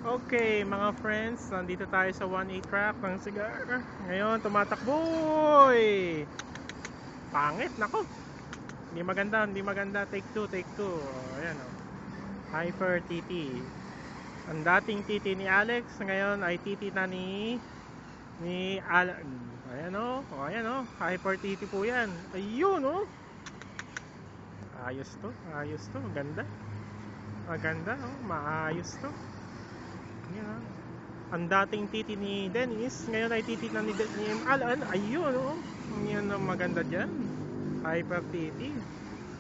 Okay, mga friends, nandito tayo sa 1A track ng cigar. Ngayon, tumatakboy! Pangit, nako! Hindi maganda, hindi maganda. Take 2, take 2. Ayan, oh. Hyper TT. Ang dating TT ni Alex, ngayon ay TT na ni Alan. Ayan, oh. Ayan, oh. Hyper TT po yan. Ayun, oh. Ayos to, ayos to. Maganda. Maganda, oh. Maayos to. Yan. Ang dating titi ni Dennis, ngayon ay titi na ni Alan. Ayun, oh. Yan ang maganda dyan. Hyper titi.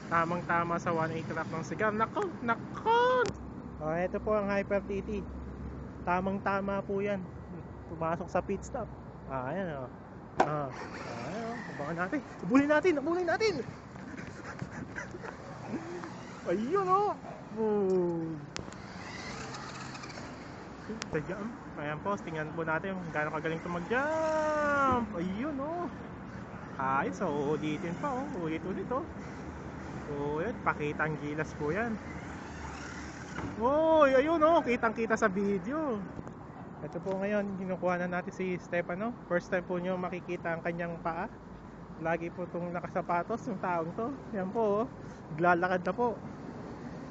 Tamang tama sa 1A track ng cigar. Nako, nako. Oh, ito po ang hyper titi. Tamang tama po yan. Pumasok sa pit stop. Ayan, oh. Ayan, oh. Abangan natin. Abulin natin, abulin natin. Ayun, oh. Sa jump. Ayan po, tingnan po natin kung gaano kagaling ito mag-jump. Ayun, oh. Ayos, oh. Uulitin pa, oh. Ulit-ulit, oh. Ulit, pakita ang gilas po yan. Oh, ayun, oh. Kitang-kita sa video. Ito po ngayon, kinukuha na natin si Stefano. First time po nyo makikita ang kanyang paa. Lagi po itong nakasapatos, yung taong to. Yan po, oh. Naglalakad na po.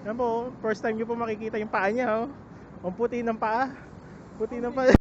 Yan po, oh. First time nyo po makikita yung paa niya, oh. Ang puti ng paa. Puti ng paa.